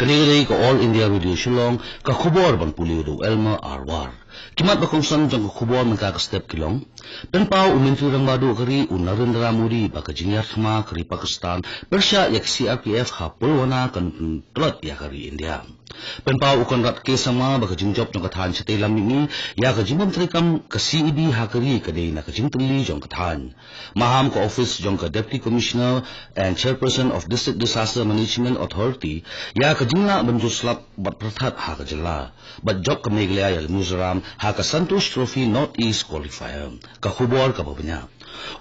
Kanilay ko All India Radio Shillong, kakubor bang puliw do Elma Arwar. Kimat bakong san jang kakubor magkakastep kilong. Penpaw umintri rang bado kari Narendra Modi baka jingiyar sama kari Pakistan, Persia yak CRPF hapul wana kan tulat ya kari India. Penpaw ukon rat ke sama baka jingjop jang kathan chatay lam ini, ya ka jimbam trikam ka CEB hakari kadai na ka jingtali jang kathan. Maham ka office jang ka Deputy Commissioner and Chairperson of District Disaster Management Authority, ya ka jingla banjuslap bat prathat haka jala, bat job ka Meghalaya ya Mizoram haka Santosh Trophy Northeast Qualifier, ka khubor ka babanya.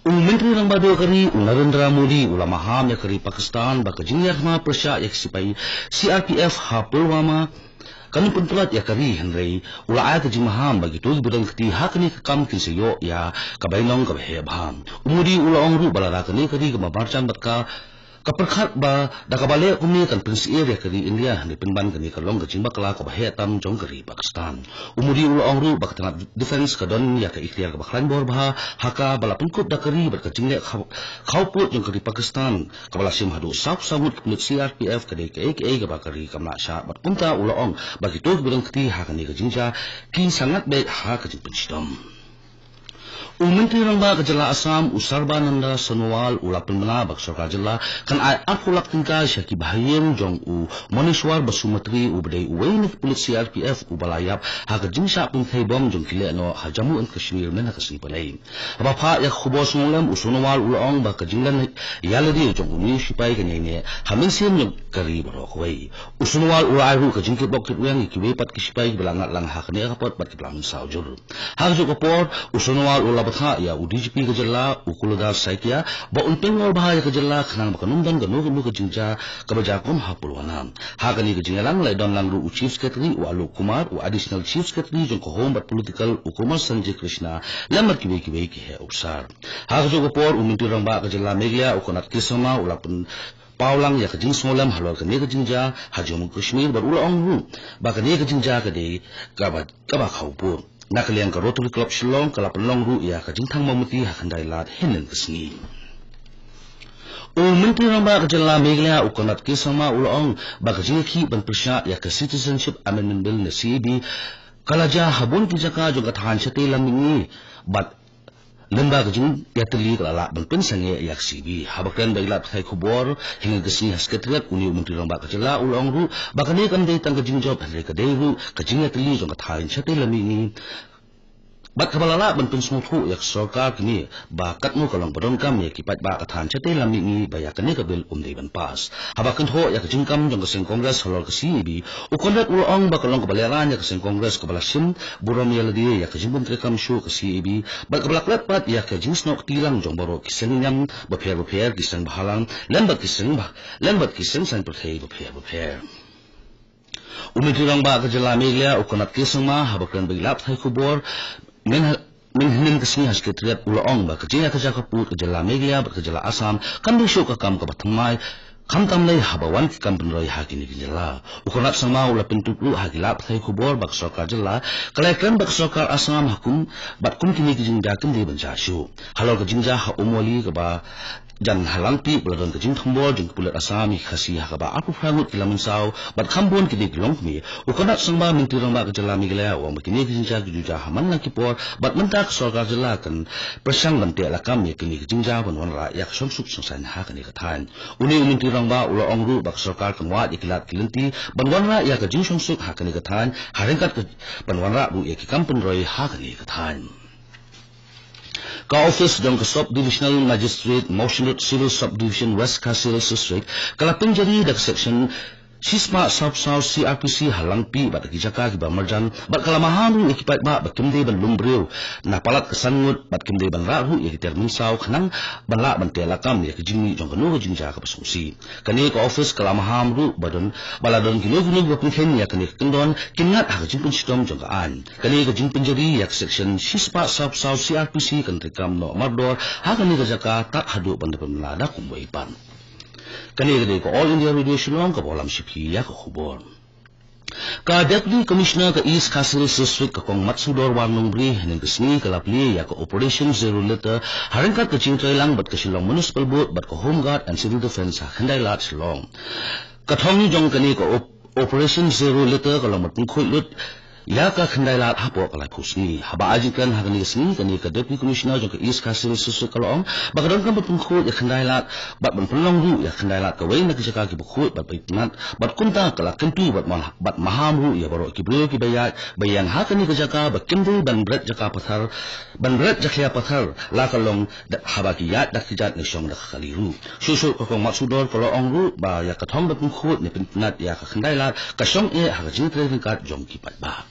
Menteri rang bado kari Narendra Modi ula maham ya kari Pakistan baka jingiyar ma Persia yak sipai CRPF hapulwama kami pentulat ya kari Henry ula ay ka jimaham bagi tu bidang kati hakani kakam kinsayo ya kabainong kabahebham. Umudi ula ongru balara kani kari kamabarchan bat ka kaperkhat ba dakabale kumi kan prinsip ya kari India ni penban kani kalong kajimba kala kabahetam jong kari Pakistan. Umudi ula ongru bakatana defense kadon ya ka ikhtiar ka baklan bor bah haka bala pengkut dakari berkajingle khauput jong kari Pakistan kabala sim hadu sap samut kulit CRPF kadai ka ka bakari kamna sha bat punta ula ong bagi tu bidang kati hakani kajinja ki sangat baik ha kajin pencidam. Menteri rang ba kajala Assam Usarbananda Sonowal ula penmana bak sarkar jala kan ay akulak tingka syaki bahayem jong Monishwar Basumatri ubdai uwainik pulit CRPF ubalayap haka jinsya pungkay bom jong kile no hajamu an Kashmir men hakasni palay. Abapa yak khubos ngulam Usonowal ulaong baka jinglan yaladi jong munisipay kanyayne haminsim jong kari barokway. Usonowal ulairu ka jingkit bokit uyang ikiwe pat kisipay balangat lang hakani akapot bat kiplang saujur. Haka jok kapor Usonowal ula batha ya UDGP kajalla ukulada saikia ba unpengor bahaya kajalla khanang bakanumdan ganu ka jingja kabajakom hapulwana hakani ka jingalang laidon langru chief secretary wa Alok Kumar wa additional chief secretary jong ko home but political ukumar Sanjay Krishna lamar kiwe ki he usar haka jo por umintu rang ba kajalla meglia ukonat kisama ulapun Paulang ya kajing solam halor ka ne kajingja hajamu Kashmir bar ula ongru ba ka ne kajingja ka de kaba khaupur nakaliang ka Rotary Club Shillong kalapan longru ya kajingtang mamuti hakandai lat hinen kesni. Menteri rang ba kajala Meghalaya ukonat kisama ulaong baka jingki ban Persia ya ka Citizenship Amendment Bill na CEB kalaja habun kijaka jong kathan chatay lamingi bat lemba kajing yatali kalala ban pensange yak CEB habakran bailat khai khubor hinga gesni hasketret uni menteri rang ba kajala ulaong ru bakane kan dei tang kajing job hre ka dei ru kajing yatali jong kathan chatay lamingi bat kabalala ban pensmuthu yak sarkar kini ba katmu kalong badon kam ya kipat ba kathan chatay lamingi ba yakane ka bil umdei ban pas habakan ho yak jingkam jong kaseng kongres holor ka CEB ukondat ulong ba kalong kabalaran yak kaseng kongres kabalasim buram yaladi yak jimbum trekam shu ka CEB ba kabalaklat pat yak jingsnok tilang jong baro kiseng nyam ba pher kiseng bahalang lembat kiseng san perthei ba pher umitirang ba kajala Meghalaya ukonat kisema habakran bailap thai kubor Minhinin kesini hasketret ulaong ba kajaya kajakaput kajala Meghalaya ba kajala Assam kan bisyo kakam kabathamay kamtam lay habawan kikam penroy hakini kajala ukonat sama ula pentutlu hagilap thai kubor bak sarkar jala kalaikan bak sarkar Assam hakum bat kum kini kijingja kendi banjasyu halor kajingja ha umwali kaba jan halangpi beladon kajing thambor jeng pulat Assam Khasi hakaba aku frangut kilamun saw bat khambon kini kilongmi ukonat sangba menteri rang ba kajala Meghalaya wa makini kijingja juja haman lang kipor bat mentak sarkar jala kan persang lamte lakam ya kini kijingja banwan ra yak somsuk sangsan hakani kathan uni menteri rang ba ula ongru bak sarkar kan wa ikilat kilenti banwan ra ya kajing somsuk hakani kathan harengkat banwan ra bu yakikam penroy hakani kathan ka office jong ka sub-divisional magistrate motion civil subdivision West Khasi district kalapin jari dak section Sisma South CRPC halangpi bat kijaka ki bamarjan bat kalamahan ikipat ba bakimde ban lumbreu na palat kesangut bat kimde ban rahu ya kiter minsau khanang banla ban telakam ya kijing jong kanu jingja ka pasungsi kani ka office kalamaham ru badon baladon kini bapin khen ya kani kendon kingat ha kijing penstom jong kaan kani kijing penjari ya section Sisma South CRPC kan tekam no mardor ha kani kijaka tak hadu ban pemlada kumboi pan kani gede ko All India Radio Shillong ka bolam shiphi ya ka khubor ka Deputy Commissioner ka East Khasi District ka kong Matsudor Warnong Bri hanin kesni ka lapli ya ka Operation Zero Litter harangkat ka chingtray lang bat ka Shillong Municipal Board bat ka Home Guard and Civil Defense ha khandai lat Shillong ka thong jong kani ka Operation Zero Litter kalau matungkol lut ya ka khandai lat hapo kalai phusni haba ajikan hagani sni kani ka deputy commissioner jong ka East Khasi susu kalong bagadon kan batungkol ya khandai lat bat banpulong ru ya khandai lat ka wei na kisaka ki bukhut bat baitnat bat kunta kala kentu bat maham ru ya baro ki bro ki bayan hakani ka jaka ba kimdu ban bret jaka pathar ban bret jakya pathar la kalong haba ki ya dak kijat ni shong dak khali ru susu ko kong maksudor kalong ru ba ya ka thong batungkol ni pinat ya ka khandai lat ka shong e hagajin training card jong ki pat ba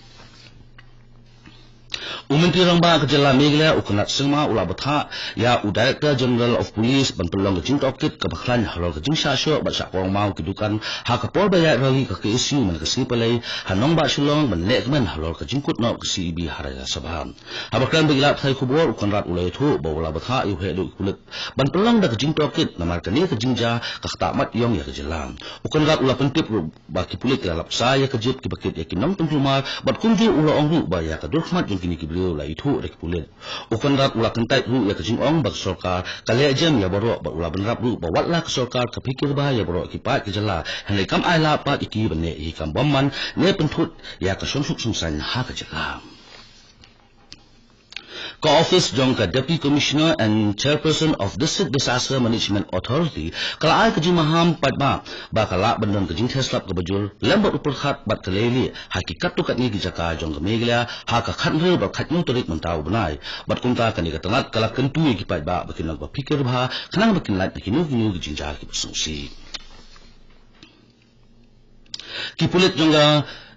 Umentri rangba kejala Meghalaya ukunat sengma ula batha ya Director General of Police banpelong kejing tokit kabaklan halol kejing syasyo bat syakong mau kidukan ha kapol bayat ragi ka KSU man kesi palai hanong ba Shillong ban lekmen halol kejing kutno kesi ibi haraya sabham habaklan bagila thai khubor ukunrat ulai thu ba ula batha yu he du kulit banpelong da kejing tokit namar kani kejing ja ka khatamat yong ya kejalam ukunrat ula pentip ba ki pulit ya lapsa ya kejip ki bakit ya kinong tumplumar bat kunju ula ongru ba ya kadurhmat jong kini ki la itu rek pulen ukanrat ula kentai ru ya kejing ong bag sarkar kale jam ya baro ba ula benrap ru ba watla ke sarkar ka pikir ba ya baro kipat ke jala hanai kam ai la pat iki bane hi kam bomman ne pentut ya ka sungsuk sungsan ha ka jala ka office jong ka deputy commissioner and chairperson of district disaster management authority kala ai kejing maham patba ba kala bandon kejing theslap ka bajul lambat upur khat bat kaleli hakikat tu kat ni ki jaka jong ka Meghalaya ha ka khat re ba khat nu torik mentau banai bat kunta kani ka tangat kala kentu ki patba bakin ba pikir ba khanang bakin lat kinu ki jingja ki sungsi ki pulit jong ka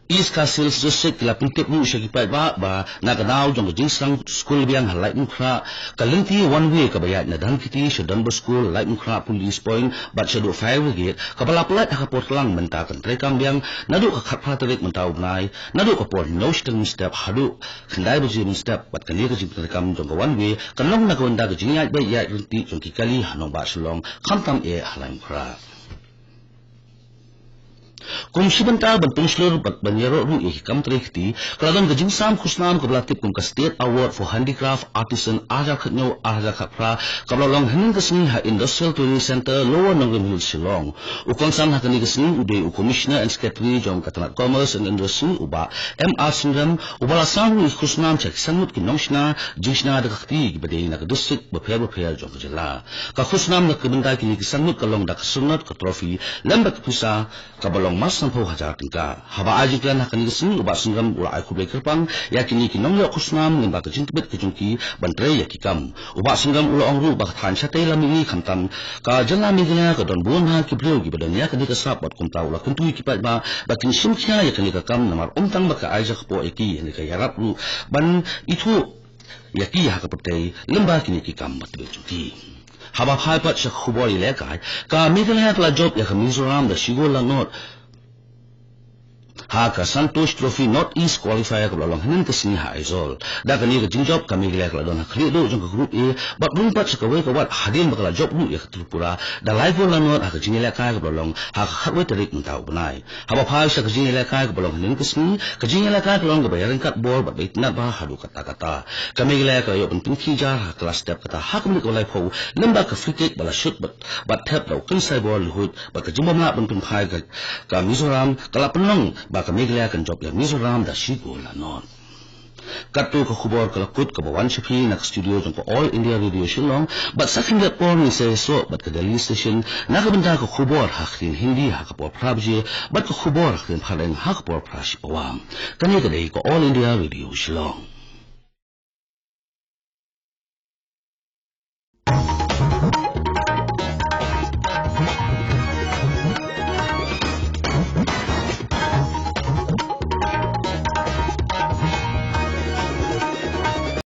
East Khasi district la pintip nu shakipai ba nagadao jong jing sang school biang halai mukra kalenti one way ka bayat na dan kiti shadan ba school lai mukra police point bat shadu fire brigade kabala plat ha portlang menta kan trekam biang nadu ka khatpha tarik mentau nai nadu ka por no step hadu khandai buji step bat kani ka jing trekam jong one way kanong na gonda ka jing yat ba ya rinti jong ki kali hanong ba Shillong khamtam e halai mukra Komisi benta bentung seluruh banyero ru ikam trekti keladon gejing sam khusnam kablatip kum ka state award for handicraft artisan aja khatnyo aja khapra kablong hening kesni ha industrial training center lower nongem hill Shillong ukon sam hakani kesni ude commissioner and secretary jong katanat commerce and industry uba MR Singram ubala sam khusnam chek sanut ki nongshna jingshna da khti bade na district bapher jong jela ka khusnam na kibenta ki sanut kalong da sunat ka trophy lambak pusa kablong mas sampau hajar tingka haba ajikan hakani kesni uba Singram ula ai khubai kerpang yakini ki nong ya khusnam nimba ka jingtbet ki jongki bantre yakikam uba Singram ula ongru ba than chatai lamini khamtam ka jala Meghalaya ka don bon ha ki bleu ki badan ya kani ka sap bat kumta ula kuntui ki pat ba bakin simkhya yakani ka kam namar umtang ba ka aja khpo eki ni ka yarap ru ban itu yaki ha ka patai lemba kini ki kam bat jongki haba phai pat shak khuboi lekai ka Meghalaya kala job ya ka Mizoram da shigo la not Haka Santosh Trophy North East qualifier kalau long hanan kesini ha izol. Da kani ke jinjob kami Meghalaya kalau don khri do jong group e bak rung pat sekawai kawat hadin bakala job ru ya Tripura da live la not ha ke jinila ka kalau long ha khatwai tarik mentau benai. Haba phai sa ke jinila ka kalau long hanan kesini ke jinila ka kalau long ke bayaran kat bor bat baitna ba hadu kata-kata. Kami Meghalaya kalau yo penting kijar ha kelas step kata ha kami ko live ho lembak ke free kick bala shoot bat tap lau kun sai bor lihut bak ke jumba ma penting phai ka Mizoram kala penong ka Meghalaya kan job ya Mizoram da shigo la non katu ka khubor kala kut ka bawan shafi na studio jong ko All India Radio Shillong but saking that porn ni say so but ka Delhi station na ka benda ka khubor hakhin Hindi ha ka por prabje but ka khubor hakhin phalen ha ka por prashi pawam kani ka dei ko All India Radio Shillong